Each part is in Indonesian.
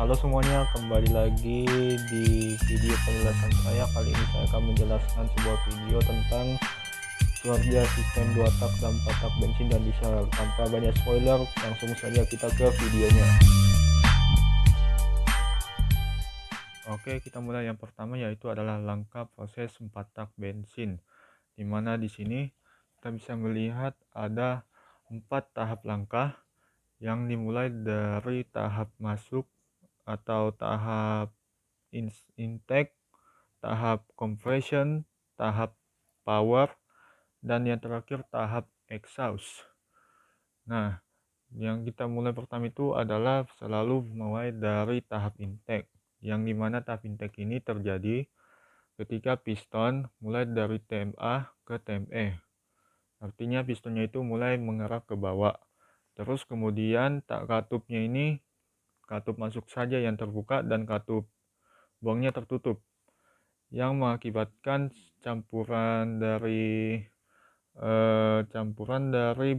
Halo semuanya, kembali lagi di video penjelasan saya. Kali ini saya akan menjelaskan sebuah video tentang kinerja sistem 2 tak dan 4 tak bensin dan diesel. Tanpa banyak spoiler, langsung saja kita ke videonya. Oke, kita mulai. Yang pertama yaitu adalah langkah proses 4 tak bensin, dimana di sini kita bisa melihat ada 4 tahap langkah yang dimulai dari tahap masuk atau tahap intake, tahap compression, tahap power, dan yang terakhir tahap exhaust. Nah, yang kita mulai pertama itu adalah selalu mulai dari tahap intake, yang dimana tahap intake ini terjadi ketika piston mulai dari TMA ke TME. Artinya pistonnya itu mulai mengarah ke bawah. Terus kemudian katupnya ini, katup masuk saja yang terbuka dan katup buangnya tertutup, yang mengakibatkan campuran dari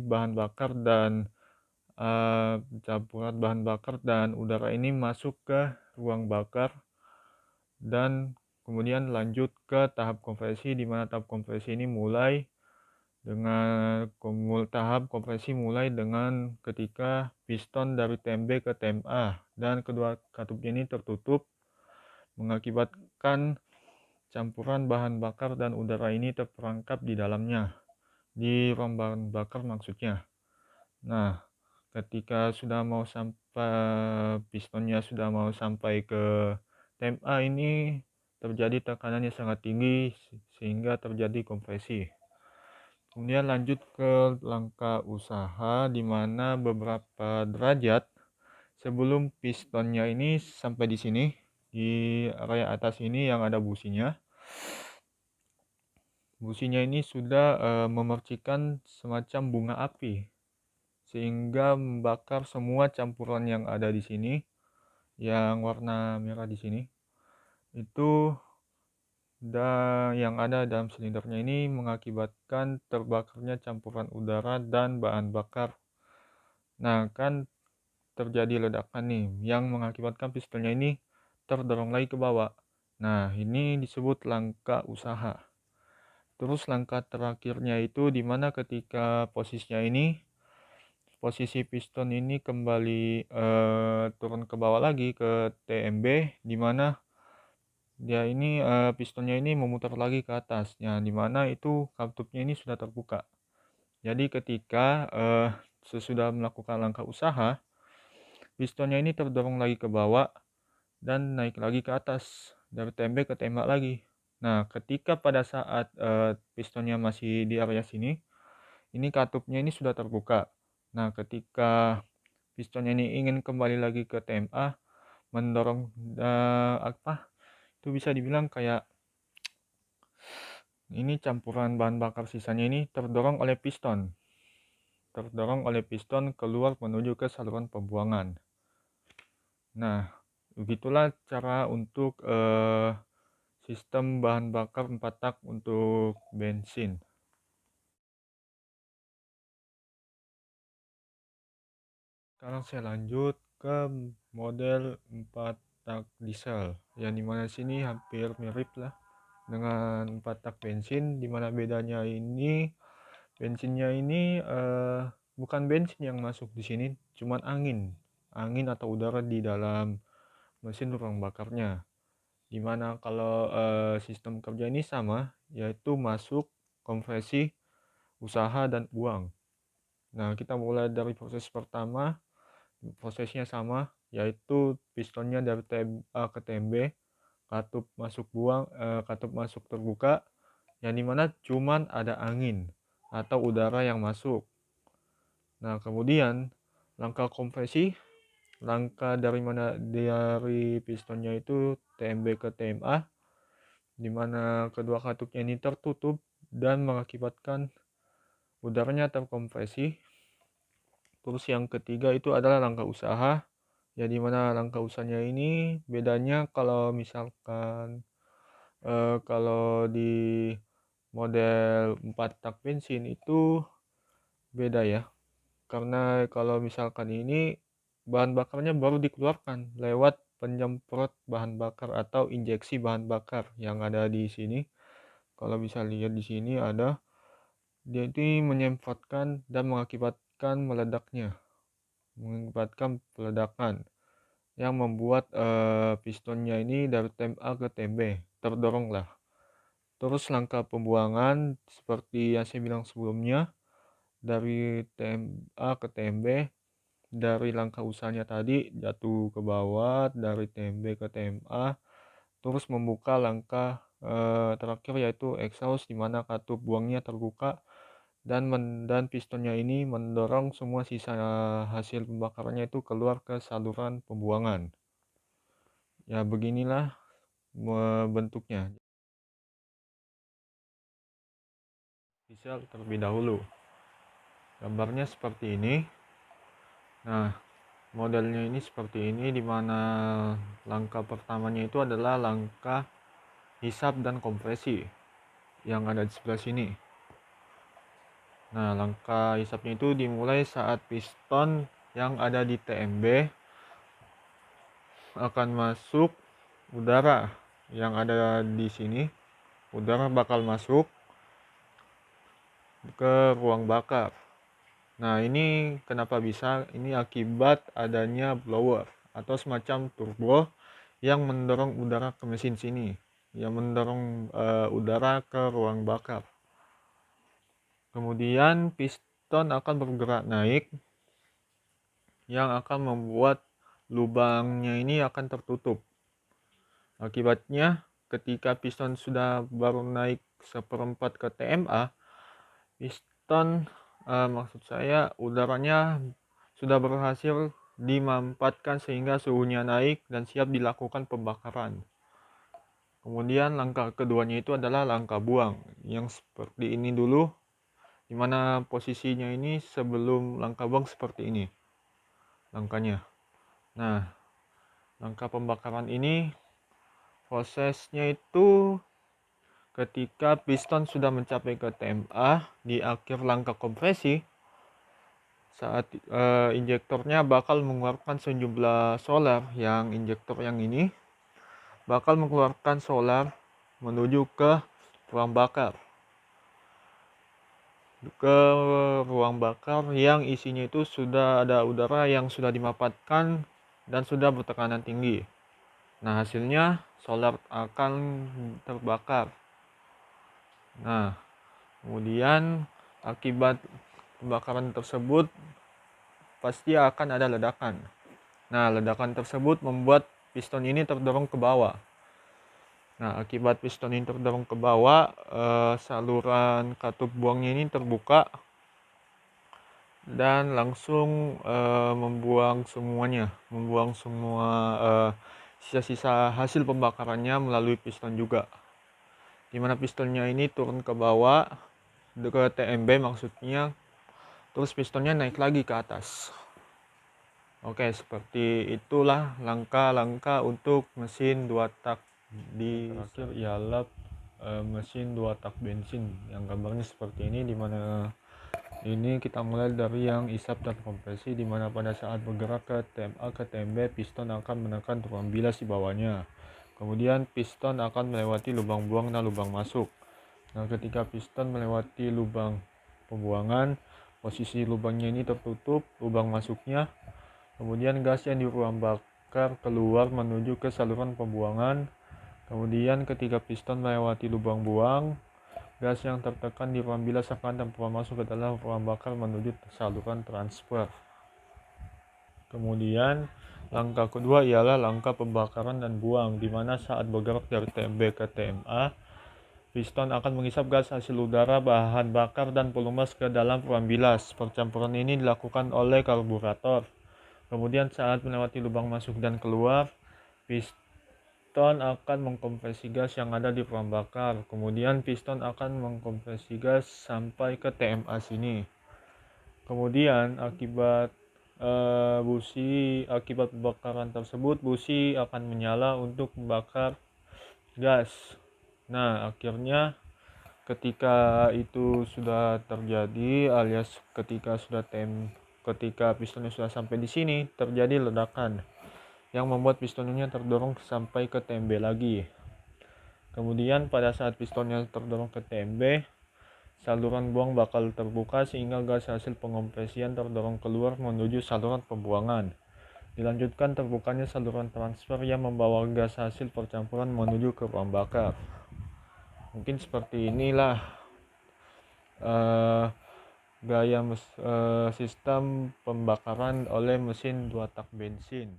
bahan bakar dan udara ini masuk ke ruang bakar dan kemudian lanjut ke tahap kompresi, di mana tahap kompresi ini mulai dengan ketika piston dari TMB ke TMA dan kedua katupnya ini tertutup, mengakibatkan campuran bahan bakar dan udara ini terperangkap di dalamnya, di ruang bahan bakar maksudnya. Nah, ketika sudah mau sampai, pistonnya sudah mau sampai ke TMA ini, terjadi tekanannya sangat tinggi sehingga terjadi kompresi. Kemudian lanjut ke langkah usaha, di mana beberapa derajat sebelum pistonnya ini sampai di sini, di area atas ini yang ada businya. Businya ini sudah memercikan semacam bunga api, sehingga membakar semua campuran yang ada di sini, yang warna merah di sini. Itu yang ada dalam silindernya ini mengakibatkan terbakarnya campuran udara dan bahan bakar. Nah, kan terjadi ledakan nih, yang mengakibatkan pistonnya ini terdorong lagi ke bawah. Nah, ini disebut langkah usaha. Terus langkah terakhirnya itu dimana ketika posisi piston ini kembali turun ke bawah lagi ke TMB, dimana dia ini pistonnya ini memutar lagi ke atas, ya, dimana itu katupnya ini sudah terbuka. Jadi ketika sesudah melakukan langkah usaha, pistonnya ini terdorong lagi ke bawah dan naik lagi ke atas dari TMB ke TMA lagi. Nah, ketika pada saat pistonnya masih di area sini, ini katupnya ini sudah terbuka. Nah, ketika pistonnya ini ingin kembali lagi ke TMA, mendorong itu bisa dibilang kayak ini campuran bahan bakar sisanya ini terdorong oleh piston keluar menuju ke saluran pembuangan. Nah, begitulah cara untuk sistem bahan bakar 4 tak untuk bensin. Sekarang saya lanjut ke model 4 tak diesel, yang dimana sini hampir mirip lah dengan 4 tak bensin, dimana bedanya ini bensinnya ini bukan bensin yang masuk di sini, cuman angin atau udara di dalam mesin ruang bakarnya. Dimana kalau sistem kerja ini sama, yaitu masuk, kompresi, usaha, dan buang. Nah, kita mulai dari proses pertama. Prosesnya sama, yaitu pistonnya dari TMA ke TMB, katup masuk terbuka, yang dimana cuman ada angin atau udara yang masuk. Nah, kemudian langkah kompresi, langkah dari pistonnya itu TMB ke TMA, dimana kedua katupnya ini tertutup dan mengakibatkan udaranya terkompresi. Terus yang ketiga itu adalah langkah usaha, ya dimana langkah usahanya ini bedanya kalau misalkan kalau di model 4 tak bensin itu beda ya, karena kalau misalkan ini bahan bakarnya baru dikeluarkan lewat penyemprot bahan bakar atau injeksi bahan bakar yang ada di sini. Kalau bisa lihat di sini ada, dia itu menyemprotkan dan mengakibatkan peledakan yang membuat pistonnya ini dari tem A ke tem B terdorong lah. Terus langkah pembuangan seperti yang saya bilang sebelumnya, dari tem A ke tem B, dari langkah usahanya tadi jatuh ke bawah dari tem B ke tem A, terus membuka langkah terakhir yaitu exhaust, di mana katup buangnya terbuka dan pistonnya ini mendorong semua sisa hasil pembakarannya itu keluar ke saluran pembuangan. Ya beginilah bentuknya. Diesel terlebih dahulu. Gambarnya seperti ini. Nah, modelnya ini seperti ini, dimana langkah pertamanya itu adalah langkah hisap dan kompresi yang ada di sebelah sini. Nah, langkah hisapnya itu dimulai saat piston yang ada di TMB akan masuk udara yang ada di sini. Udara bakal masuk ke ruang bakar. Nah, ini kenapa bisa? Ini akibat adanya blower atau semacam turbo yang mendorong udara ke mesin sini, yang mendorong udara ke ruang bakar. Kemudian piston akan bergerak naik, yang akan membuat lubangnya ini akan tertutup. Akibatnya, ketika piston sudah baru naik seperempat ke TMA, piston maksud saya udaranya sudah berhasil dimampatkan sehingga suhunya naik dan siap dilakukan pembakaran. Kemudian langkah keduanya itu adalah langkah buang, yang seperti ini dulu, dimana posisinya ini sebelum langkah buang seperti ini langkahnya. Nah, langkah pembakaran ini prosesnya itu ketika piston sudah mencapai ke TMA di akhir langkah kompresi, saat injektornya bakal mengeluarkan sejumlah solar, yang injektor yang ini bakal mengeluarkan solar menuju ke ruang bakar. Yang isinya itu sudah ada udara yang sudah dimampatkan dan sudah bertekanan tinggi. Nah, hasilnya solar akan terbakar. Nah, kemudian akibat pembakaran tersebut pasti akan ada ledakan. Nah, ledakan tersebut membuat piston ini terdorong ke bawah. Nah, akibat piston ini terdorong ke bawah, saluran katup buangnya ini terbuka dan langsung membuang semua sisa-sisa hasil pembakarannya melalui piston juga. Dimana pistonnya ini turun ke bawah, ke TMB maksudnya, terus pistonnya naik lagi ke atas. Oke, seperti itulah langkah-langkah untuk mesin 2 tak di terakhir ialah mesin 2 tak bensin yang gambarnya seperti ini, dimana ini kita mulai dari yang isap dan kompresi, dimana pada saat bergerak ke TMA ke TMB, piston akan menekan ruang bilas di bawahnya. Kemudian piston akan melewati lubang buang dan lubang masuk. Nah, ketika piston melewati lubang pembuangan, posisi lubangnya ini tertutup, lubang masuknya. Kemudian gas yang di ruang bakar keluar menuju ke saluran pembuangan. Kemudian ketika piston melewati lubang buang, gas yang tertekan di ruang bilas akan tempat masuk ke dalam ruang bakar menuju saluran transfer. Kemudian langkah kedua ialah langkah pembakaran dan buang, di mana saat bergerak dari TMB ke TMA, piston akan menghisap gas hasil udara, bahan bakar, dan pelumas ke dalam ruang bilas. Percampuran ini dilakukan oleh karburator. Kemudian saat melewati lubang masuk dan keluar, piston akan mengkompresi gas yang ada di ruang bakar. Kemudian piston akan mengkompresi gas sampai ke TMA sini. Kemudian akibat pembakaran tersebut, busi akan menyala untuk membakar gas. Nah, akhirnya ketika itu sudah terjadi, alias ketika pistonnya sudah sampai di sini, terjadi ledakan. yang membuat pistonnya terdorong sampai ke TMB lagi. Kemudian pada saat pistonnya terdorong ke TMB, saluran buang bakal terbuka sehingga gas hasil pengompresian terdorong keluar menuju saluran pembuangan. Dilanjutkan terbukanya saluran transfer yang membawa gas hasil percampuran menuju ke ruang bakar. Mungkin seperti inilah gaya sistem pembakaran oleh mesin 2 tak bensin.